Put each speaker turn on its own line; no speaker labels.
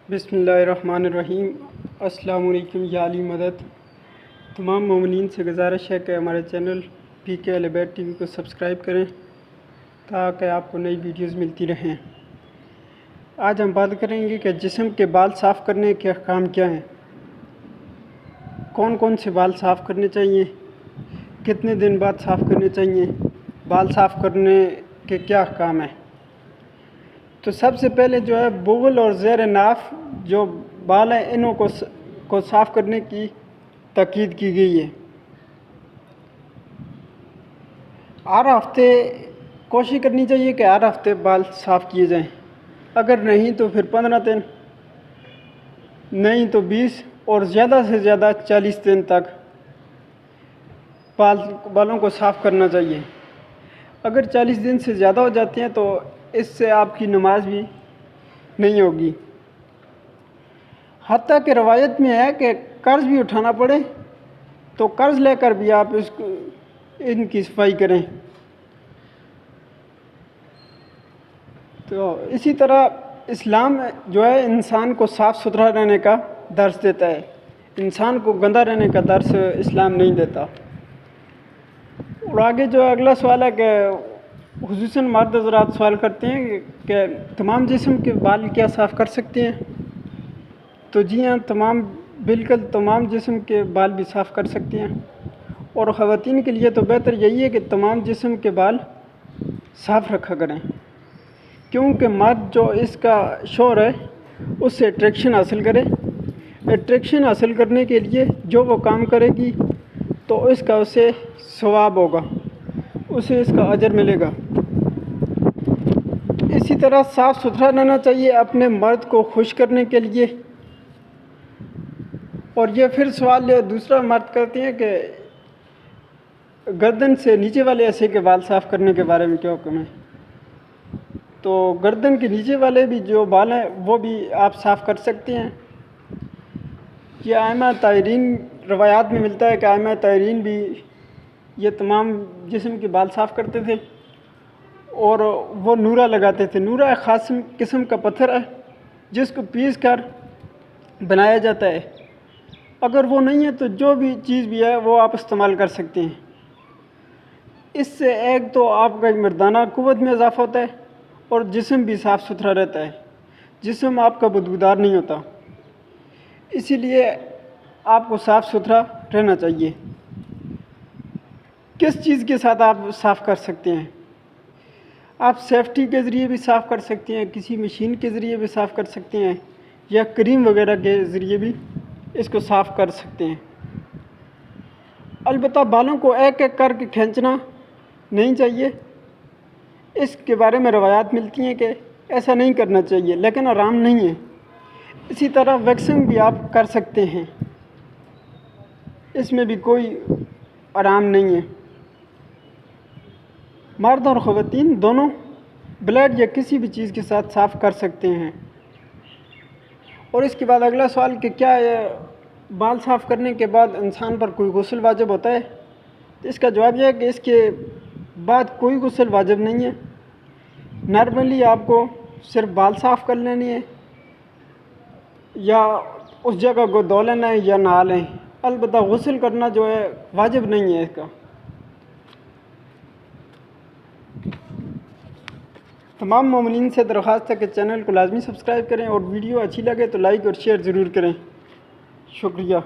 बिस्मिल्लाहिर्रहमानिर्रहीम। अस्सलाम वालेकुम या अली मदद। तमाम मोमिनीन से गुजारिश है कि हमारे चैनल PK अहलबैत TV को सब्सक्राइब करें ताकि आपको नई वीडियोस मिलती रहें। आज हम बात करेंगे कि जिस्म के बाल साफ़ करने के अहकाम क्या हैं, कौन कौन से बाल साफ़ करने चाहिए, कितने दिन बाद साफ़ करने चाहिए, बाल साफ़ करने के क्या अहकाम हैं। तो सबसे पहले जो है बुग़ल और ज़ेर नाफ जो बाल हैं इन्हों को साफ़ करने की ताकीद की गई है। हर हफ्ते कोशिश करनी चाहिए कि हर हफ्ते बाल साफ़ किए जाएं। अगर नहीं तो फिर 15 दिन, नहीं तो 20 और ज़्यादा से ज़्यादा 40 दिन तक बालों को साफ़ करना चाहिए। अगर 40 दिन से ज़्यादा हो जाते हैं तो इससे आपकी नमाज भी नहीं होगी। हत्ता कि रवायत में है कि कर्ज़ भी उठाना पड़े तो कर्ज़ लेकर भी आप इनकी सफाई करें। तो इसी तरह इस्लाम जो है इंसान को साफ़ सुथरा रहने का दर्स देता है, इंसान को गंदा रहने का दर्स इस्लाम नहीं देता। और आगे जो अगला सवाल है कि खुसूसन मर्द हज़रात सवाल करते हैं कि तमाम जिस्म के बाल क्या साफ़ कर सकते हैं। तो जी हाँ, बिल्कुल तमाम जिस्म के बाल भी साफ़ कर सकते हैं। और ख़वातीन के लिए तो बेहतर यही है कि तमाम जिस्म के बाल साफ़ रखा करें, क्योंकि मर्द जो इसका शौहर है उससे अट्रैक्शन हासिल करे। अट्रैक्शन हासिल करने के लिए जो वो काम करेगी तो इसका उसे सवाब होगा, उसे इसका अजर मिलेगा। इसी तरह साफ़ सुथरा रहना चाहिए अपने मर्द को खुश करने के लिए। और ये फिर सवाल दूसरा मर्द करते हैं कि गर्दन से नीचे वाले हिस्से के बाल साफ़ करने के बारे में क्या हुक्म है। तो गर्दन के नीचे वाले भी जो बाल हैं वो भी आप साफ़ कर सकते हैं। ये आइमा तायरीन रवायात में मिलता है कि आइमा तायरीन भी ये तमाम जिस्म के बाल साफ़ करते थे और वो नूरा लगाते थे। नूरा एक ख़ास किस्म का पत्थर है जिसको पीस कर बनाया जाता है। अगर वो नहीं है तो जो भी चीज़ भी है वो आप इस्तेमाल कर सकते हैं। इससे एक तो आपका मर्दाना क़ुव्वत में इजाफ़ा होता है और जिस्म भी साफ़ सुथरा रहता है, जिस्म आपका बदबूदार नहीं होता। इसीलिए आपको साफ़ सुथरा रहना चाहिए। किस चीज़ के साथ आप साफ़ कर सकते हैं? आप सेफ्टी के ज़रिए भी साफ़ कर सकते हैं, किसी मशीन के ज़रिए भी साफ़ कर सकते हैं, या क्रीम वगैरह के ज़रिए भी इसको साफ़ कर सकते हैं। अलबत्ता बालों को एक एक करके खींचना नहीं चाहिए। इसके बारे में रवायात मिलती हैं कि ऐसा नहीं करना चाहिए, लेकिन आराम नहीं है। इसी तरह वैक्सिंग भी आप कर सकते हैं, इसमें भी कोई आराम नहीं है। मर्द और ख़वातीन दोनों ब्लेड या किसी भी चीज़ के साथ साफ़ कर सकते हैं। और इसके बाद अगला सवाल कि क्या बाल साफ़ करने के बाद इंसान पर कोई गुस्ल वाजिब होता है। तो इसका जवाब यह है कि इसके बाद कोई गुस्ल वाजिब नहीं है। नॉर्मली आपको सिर्फ बाल साफ़ कर लेनी है या उस जगह को धो लेना है या नहा लें। अलबत्ता गुस्ल करना जो है वाजिब नहीं है इसका। तमाम मोमिनीन से दरख्वास्त है कि चैनल को लाजमी सब्सक्राइब करें और वीडियो अच्छी लगे तो लाइक और शेयर ज़रूर करें। शुक्रिया।